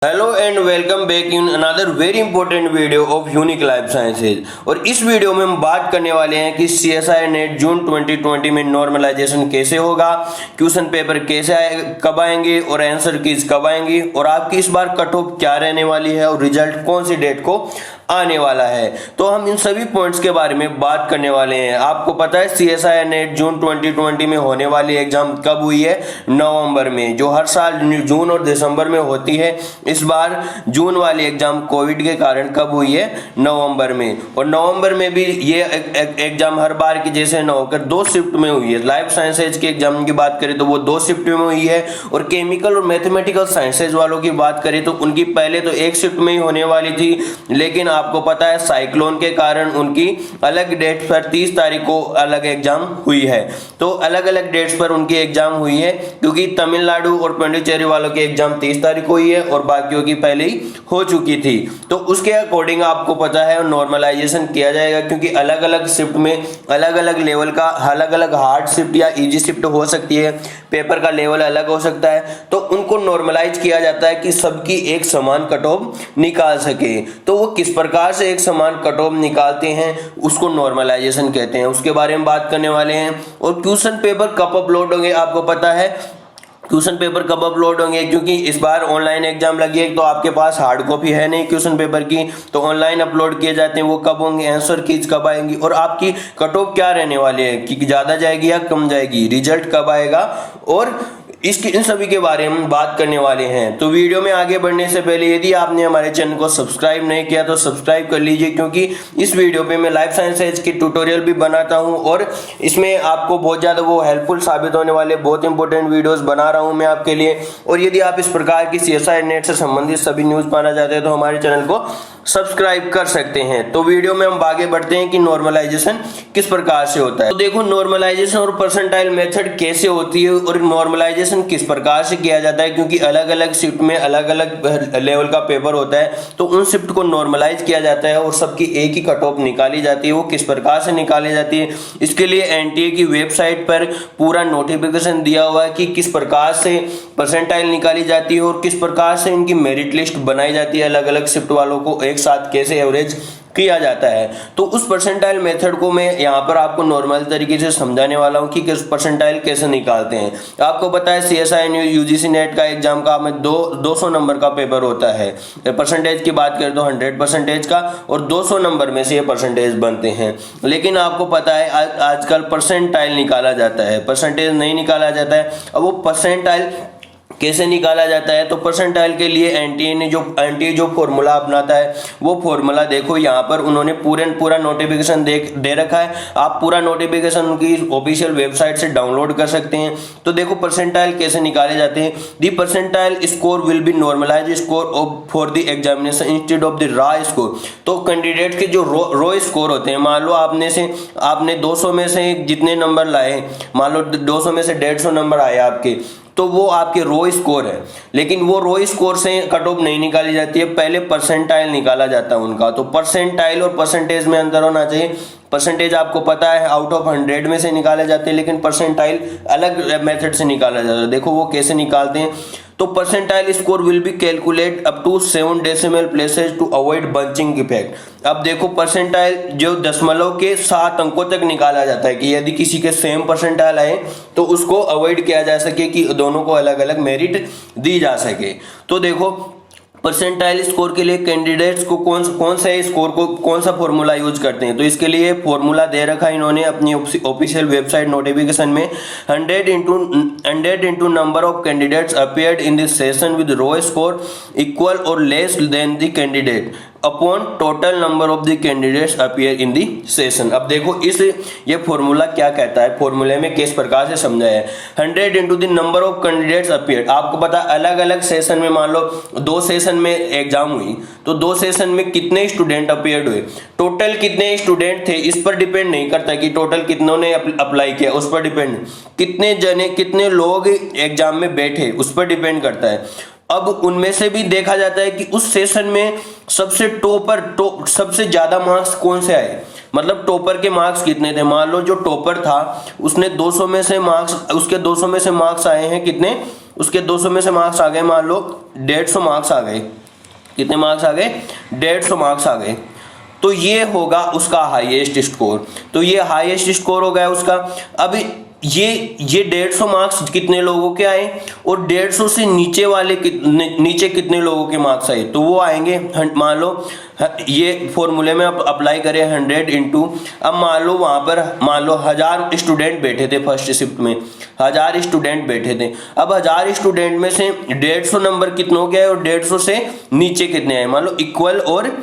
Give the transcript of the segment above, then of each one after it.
Hello and welcome back in another very important video of unique life sciences. और इस video में हम बात करने वाले हैं कि सीएसआई नेट जून 2020 में नॉर्मलाइजेशन कैसे होगा, क्वेश्चन पेपर कैसे कब आएंगे और आंसर कीज कब आएंगी और आपकी इस बार कट ऑफ क्या रहने वाली है और रिजल्ट कौन सी डेट को आने वाला है। तो हम इन सभी पॉइंट्स के बारे में बात करने वाले हैं। आपको पता है सीएसआई नेट जून 2020 में होने वाली एग्जाम कब हुई है? नवंबर में। जो हर साल जून और दिसंबर में होती है, इस बार जून वाली एग्जाम कोविड के कारण कब हुई है? नवंबर में। और नवंबर में भी ये एग्जाम हर बार की जैसे न होकर 2 शिफ्ट में हुई है। लाइफ साइंसेज के एग्जाम की बात करें तो वो 2 शिफ्ट में हुई है, और केमिकल और मैथमेटिकल साइंसेज वालों की बात करें तो उनकी पहले तो 1 शिफ्ट में ही होने वाली थी, लेकिन आपको पता है साइक्लोन के कारण उनकी अलग डेट पर 30 तारीख को अलग एग्जाम हुई है। तो अलग अलग डेट्स पर उनकी एग्जाम हुई है, क्योंकि तमिलनाडु और पांडिचेरी वालों की एग्जाम 30 तारीख को हुई है और बाकियों की पहले ही हो चुकी थी। तो उसके अकॉर्डिंग आपको पता है नॉर्मलाइजेशन किया जाएगा, क्योंकि अलग अलग शिफ्ट में अलग अलग लेवल का अलग अलग हार्ड शिफ्ट या इजी शिफ्ट हो सकती है, पेपर का लेवल अलग हो सकता है, तो उनको नॉर्मलाइज किया जाता है कि सबकी एक समान कट ऑफ निकाल सके। तो वो किस प्रकार से एक समान कट ऑफ निकालते हैं उसको नॉर्मलाइजेशन कहते हैं, उसके बारे में बात करने वाले हैं। और क्वेश्चन पेपर कब अपलोड होंगे आपको पता है? क्वेश्चन पेपर कब अपलोड होंगे, क्योंकि इस बार ऑनलाइन एग्जाम लगी है तो आपके पास हार्ड कॉपी है नहीं क्वेश्चन पेपर की, तो ऑनलाइन अपलोड किए जाते हैं। वो कब होंगे, आंसर कीज कब आएंगी और आपकी कट ऑफ क्या रहने वाली है, कि ज्यादा जाएगी या कम जाएगी, रिजल्ट कब आएगा, और इसके इन सभी के बारे में बात करने वाले हैं। तो वीडियो में आगे बढ़ने से पहले यदि आपने हमारे चैनल को सब्सक्राइब नहीं किया तो सब्सक्राइब कर लीजिए, क्योंकि इस वीडियो पे मैं लाइफ साइंसेज के ट्यूटोरियल भी बनाता हूं और इसमें आपको बहुत ज़्यादा वो हेल्पफुल साबित होने वाले बहुत इंपॉर्टेंट वीडियोस बना रहा हूं मैं आपके लिए। और यदि आप इस प्रकार की सीएसआई नेट से संबंधित सभी न्यूज़ पाना चाहते हैं तो हमारे चैनल को सब्सक्राइब कर सकते हैं। तो वीडियो में हम आगे बढ़ते हैं कि नॉर्मलाइजेशन किस प्रकार से होता है। तो देखो नॉर्मलाइजेशन और परसेंटाइल मेथड कैसे होती है और नॉर्मलाइजेशन किस प्रकार से किया जाता है, क्योंकि अलग अलग शिफ्ट में अलग अलग लेवल का पेपर होता है, तो उन शिफ्ट को नॉर्मलाइज किया जाता है और सबकी एक ही कट ऑफ निकाली जाती है। वो किस प्रकार से निकाली जाती है, इसके लिए एनटीए की वेबसाइट पर पूरा नोटिफिकेशन दिया हुआ है कि किस प्रकार से परसेंटाइल निकाली जाती है और किस प्रकार से इनकी मेरिट लिस्ट बनाई जाती है। अलग अलग शिफ्ट वालों को एक साथ कैसे एवरेज किया जाता है, तो उस परसेंटाइल मेथड को मैं यहाँ पर आपको नॉर्मल तरीके से समझाने वाला हूँ कि किस परसेंटाइल कैसे निकालते हैं। आपको पता है सीएसआई यूजीसी नेट का एग्जाम का में 200 नंबर का पेपर होता है। परसेंटेज की बात करें तो 100% का, और 200 नंबर में से ये परसेंटेज बनते हैं। लेकिन आपको पता है आजकल परसेंटाइल निकाला जाता है, परसेंटेज नहीं निकाला जाता है। अब वो परसेंटाइल कैसे निकाला जाता है, तो परसेंटाइल के लिए एनटीए जो फॉर्मूला अपनाता है वो फॉर्मूला देखो यहाँ पर उन्होंने पूरा नोटिफिकेशन दे रखा है। आप पूरा नोटिफिकेशन उनकी ऑफिशियल वेबसाइट से डाउनलोड कर सकते हैं। तो देखो परसेंटाइल कैसे निकाले जाते हैं। The percentile score will be normalise score for the examination instead of the raw score. तो कैंडिडेट के जो रो स्कोर होते हैं, मान लो आपने 200 में से जितने नंबर लाए, मान लो 200 में से 150 नंबर आए आपके, तो वो आपके रो स्कोर है। लेकिन वो रो स्कोर से कट ऑफ नहीं निकाली जाती है, पहले परसेंटाइल निकाला जाता है उनका। तो परसेंटाइल और परसेंटेज में अंतर होना चाहिए। परसेंटेज आपको पता है आउट ऑफ 100 में से निकाले जाते हैं, लेकिन परसेंटाइल अलग मेथड से निकाला जाता है। देखो वो कैसे निकालते हैं। तो percentile score will be calculate up to 7 decimal places to avoid bunching effect. अब देखो परसेंटाइल जो दशमलव के 7 अंकों तक निकाला जाता है, कि यदि किसी के सेम परसेंटाइल आए तो उसको अवॉइड किया जा सके, कि दोनों को अलग अलग मेरिट दी जा सके। तो देखो परसेंटाइल स्कोर के लिए कैंडिडेट्स को कौन सा फॉर्मूला यूज करते हैं, तो इसके लिए फॉर्मूला दे रखा है इन्होंने अपनी ऑफिशियल वेबसाइट नोटिफिकेशन में। 100 into number of candidates appeared in this session with raw score equal और less than the candidate upon total number of the candidates appear in the session. अब देखो ये फॉर्मूला क्या कहता है, फॉर्मूले में किस प्रकार से समझाया है। 100 into the number of candidates appear, आपको पता अलग अलग सेशन में, मान लो 2 सेशन में एग्जाम हुई तो 2 सेशन में कितने स्टूडेंट अपीयर्ड हुए, टोटल कितने स्टूडेंट थे, इस पर डिपेंड नहीं करता कि टोटल कितनों ने अप्लाई किया, उस पर डिपेंड। कितने लोग एग्जाम में बैठे उस पर डिपेंड करता है। अब उनमें से भी देखा जाता है कि उस सेशन में सबसे सबसे ज्यादा मार्क्स कौन से आए, मतलब टॉपर के मार्क्स कितने थे। मान लो जो टॉपर था उसने 200 में से मार्क्स, उसके 200 में से मार्क्स आए हैं कितने, उसके 200 में से मार्क्स आ गए मान लो 150 मार्क्स आ गए। कितने मार्क्स आ गए, 150 मार्क्स आ गए। तो ये होगा उसका हाईएस्ट स्कोर। तो ये हाईएस्ट स्कोर हो गया उसका। अब ये 150 मार्क्स कितने लोगों के आए और 150 से नीचे वाले नीचे कितने लोगों के मार्क्स आए, तो वो आएंगे मान लो ये फॉर्मूले में आप अप्लाई करें 100 इंटू, अब मान लो वहां पर मान लो 1000 स्टूडेंट बैठे थे फर्स्ट शिफ्ट में, 1000 स्टूडेंट बैठे थे। अब 1000 स्टूडेंट में से 150 नंबर कितनों के आए और 150 से नीचे कितने आए, मान लो इक्वल और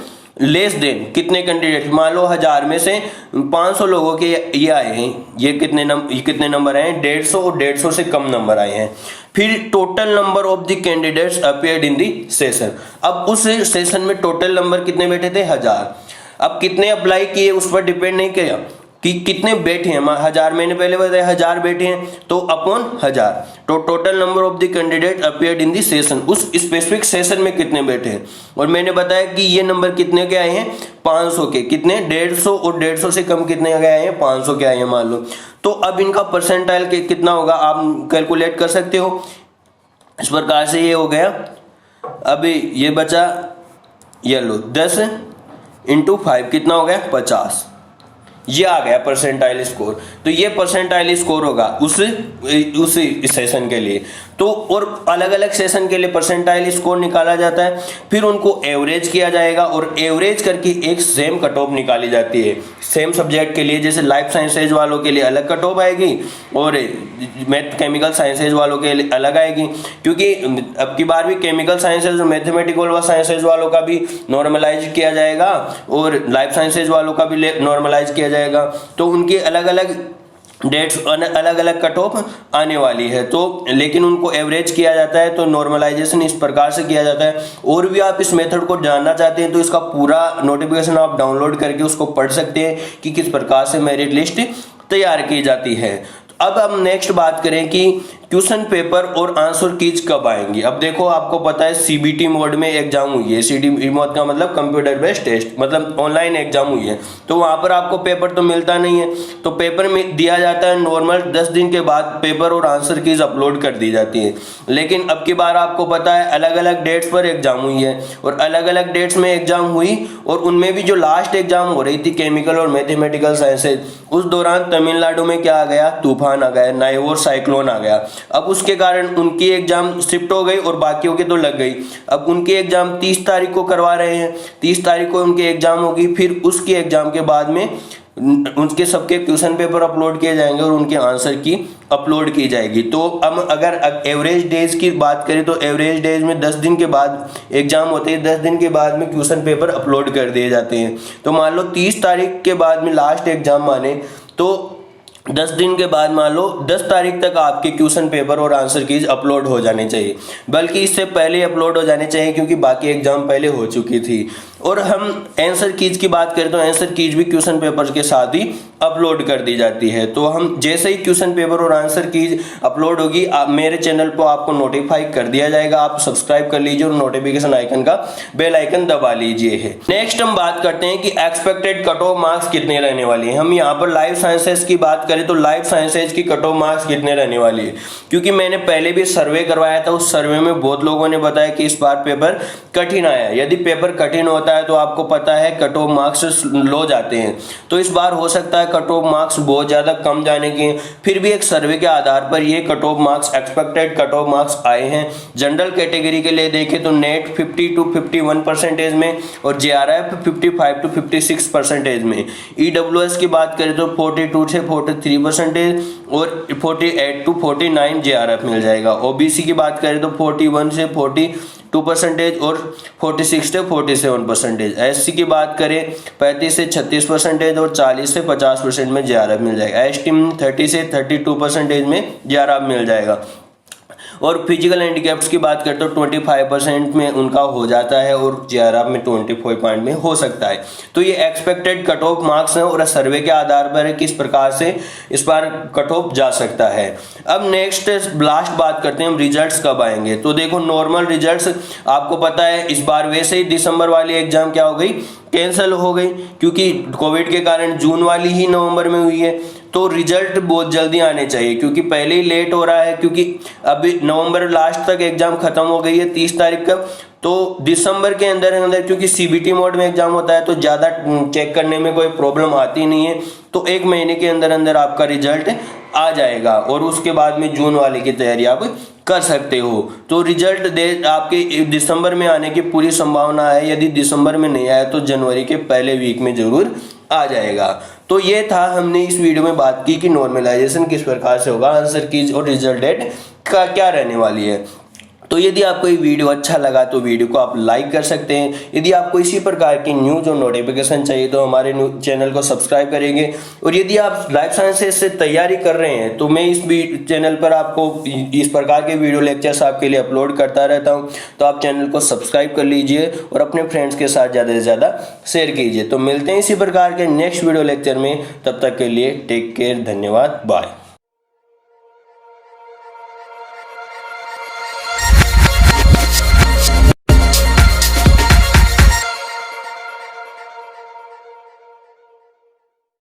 लेस देन कितने कैंडिडेट, मान लो 1000 में से 500 लोगों के ये आए हैं, ये कितने नंबर आए हैं, 150 और 150 से कम नंबर आए हैं। फिर total number of the candidates appeared in the session, अब उस सेशन में टोटल नंबर कितने बैठे थे, 1000। अब कितने अप्लाई किए उस पर डिपेंड नहीं किया कि कितने बैठे हैं, 1000 मैंने पहले बताया 1000 बैठे हैं तो अपॉन 1000, तो total number of the candidate appeared in the session, उस स्पेसिफिक सेशन में कितने बैठे हैं। और मैंने बताया कि ये नंबर कितने के आए हैं, 500 के, कितने 150 और 150 से कम कितने के आए हैं, 500 के आए हैं मान लो। तो अब इनका परसेंटाइल कितना होगा आप कैलकुलेट कर सकते हो। इस प्रकार से ये हो गया। अभी ये बचा ये लो 10 इंटू 5 कितना हो गया, 50, ये आ गया परसेंटाइल स्कोर। तो ये परसेंटाइल स्कोर होगा उस सेशन के लिए। तो और अलग अलग सेशन के लिए परसेंटाइल स्कोर निकाला जाता है, फिर उनको एवरेज किया जाएगा और एवरेज करके एक सेम कट ऑफ निकाली जाती है सेम सब्जेक्ट के लिए। जैसे लाइफ साइंसेज वालों के लिए अलग कट ऑफ आएगी और मैथ केमिकल साइंसेज वालों के लिए अलग आएगी, क्योंकि अब की बार भी केमिकल साइंसेज और मैथमेटिकल साइंसेज वालों का भी नॉर्मलाइज किया जाएगा और लाइफ साइंसेज वालों का भी नॉर्मलाइज किया जाएगा। तो उनकी अलग अलग डेट्स अलग अलग कट ऑफ आने वाली है, तो लेकिन उनको एवरेज किया जाता है। तो नॉर्मलाइजेशन इस प्रकार से किया जाता है। और भी आप इस मेथड को जानना चाहते हैं तो इसका पूरा नोटिफिकेशन आप डाउनलोड करके उसको पढ़ सकते हैं कि किस प्रकार से मेरिट लिस्ट तैयार की जाती है। अब हम नेक्स्ट बात करें कि क्वेश्चन पेपर और आंसर कीज कब आएंगी। अब देखो आपको पता है सीबीटी मोड में एग्जाम हुई है, सीबीटी मोड का मतलब कंप्यूटर बेस्ड टेस्ट, मतलब ऑनलाइन एग्जाम हुई है। तो वहां पर आपको पेपर तो मिलता नहीं है, तो पेपर में दिया जाता है नॉर्मल 10 दिन के बाद पेपर और आंसर कीज अपलोड कर दी जाती है। लेकिन अब की बार आपको पता है अलग अलग डेट्स पर एग्जाम हुई है और अलग अलग डेट्स में एग्जाम हुई और उनमें भी जो लास्ट एग्जाम हो रही थी केमिकल और मैथमेटिकल साइंसेज, उस दौरान तमिलनाडु में क्या आ गया, तूफान आ गया, नाइवोर साइक्लोन आ गया। अब उसके कारण उनकी एग्जाम शिफ्ट हो गई और बाकियों के तो लग गई। अब उनकी एग्जाम 30 तारीख को करवा रहे हैं, 30 तारीख को उनकी एग्जाम होगी। फिर उसकी एग्जाम के बाद में उनके सबके क्वेश्चन पेपर अपलोड किए जाएंगे और उनके आंसर की अपलोड की जाएगी। तो अब अगर एवरेज डेज की बात करें तो एवरेज डेज में 10 दिन के बाद एग्जाम होते हैं, 10 दिन के बाद में क्वेश्चन पेपर अपलोड कर दिए जाते हैं। तो मान लो 30 तारीख के बाद में लास्ट एग्जाम माने तो 10 दिन के बाद मान लो 10 तारीख तक आपके क्वेश्चन पेपर और आंसर कीज अपलोड हो जाने चाहिए, बल्कि इससे पहले अपलोड हो जाने चाहिए क्योंकि बाकी एग्जाम पहले हो चुकी थी। और हम आंसर कीज की बात करें तो आंसर कीज भी क्वेश्चन पेपर के साथ ही अपलोड कर दी जाती है। तो हम जैसे ही क्वेश्चन पेपर और आंसर कीज अपलोड होगी मेरे चैनल पर आपको नोटिफाई कर दिया जाएगा। आप सब्सक्राइब कर लीजिए और नोटिफिकेशन आइकन का बेल आइकन दबा लीजिए है। नेक्स्ट हम बात करते हैं कि एक्सपेक्टेड कट ऑफ मार्क्स कितने रहने वाली है। हम यहाँ पर लाइफ साइंसेज की बात करें तो लाइफ साइंसेज की कट ऑफ मार्क्स कितने रहने वाली है, क्योंकि मैंने पहले भी सर्वे करवाया था। उस सर्वे में बहुत लोगों ने बताया कि इस बार पेपर कठिन आया। यदि पेपर कठिन होता है तो आपको पता है कट ऑफ मार्क्स लो जाते हैं। तो इस बार हो सकता है कट ऑफ मार्क्स बहुत ज्यादा कम जाने की, फिर भी एक सर्वे के आधार पर ये cut off marks expected cut off marks आए हैं। जनरल कैटेगरी के लिए देखें तो नेट 50 to 51% में और JRF 55 to 56% में। EWS की बात करें तो 42 से 43% और 48 to 49 JRF मिल जाएगा। OBC की बात करें तो 41 से 42% और 46 से 47%। SC की बात करें 35 से 36% और 40 से 50% में JRF मिल जाएगा। ST 30 से 32% में JRF मिल जाएगा। और फिजिकल हैंडीकैप्स की बात करते हो 25% में उनका हो जाता है और जेआरएफ में 24 पॉइंट में हो सकता है। तो ये एक्सपेक्टेड कट ऑफ मार्क्स हैं और सर्वे के आधार पर है किस प्रकार से इस बार कट ऑफ जा सकता है। अब नेक्स्ट लास्ट बात करते हैं हम रिजल्ट्स कब आएंगे। तो देखो नॉर्मल रिजल्ट्स आपको पता है इस बार वैसे ही दिसंबर वाली एग्जाम क्या हो गई, कैंसिल हो गई, क्योंकि कोविड के कारण जून वाली ही नवंबर में हुई है। तो रिजल्ट बहुत जल्दी आने चाहिए क्योंकि पहले ही लेट हो रहा है, क्योंकि अभी नवंबर लास्ट तक एग्जाम खत्म हो गई है 30 तारीख का। तो दिसंबर के अंदर क्योंकि सीबीटी मोड में एग्जाम होता है तो ज़्यादा चेक करने में कोई प्रॉब्लम आती नहीं है। तो 1 महीने के अंदर आपका रिजल्ट आ जाएगा और उसके बाद में जून वाले की तैयारी आप कर सकते हो। तो रिजल्ट आपके दिसंबर में आने की पूरी संभावना है। यदि दिसंबर में नहीं आया तो जनवरी के पहले वीक में जरूर आ जाएगा। तो ये था, हमने इस वीडियो में बात की कि नॉर्मलाइजेशन किस प्रकार से होगा, आंसर कीज और रिजल्ट डेट का क्या रहने वाली है। तो यदि आपको ये वीडियो अच्छा लगा तो वीडियो को आप लाइक कर सकते हैं। यदि आपको इसी प्रकार की न्यूज़ और नोटिफिकेशन चाहिए तो हमारे चैनल को सब्सक्राइब करेंगे। और यदि आप लाइफ साइंसेज से तैयारी कर रहे हैं तो मैं इस चैनल पर आपको इस प्रकार के वीडियो लेक्चर्स आपके लिए अपलोड करता रहता हूँ। तो आप चैनल को सब्सक्राइब कर लीजिए और अपने फ्रेंड्स के साथ ज़्यादा से ज़्यादा शेयर कीजिए। तो मिलते हैं इसी प्रकार के नेक्स्ट वीडियो लेक्चर में, तब तक के लिए टेक केयर, धन्यवाद, बाय।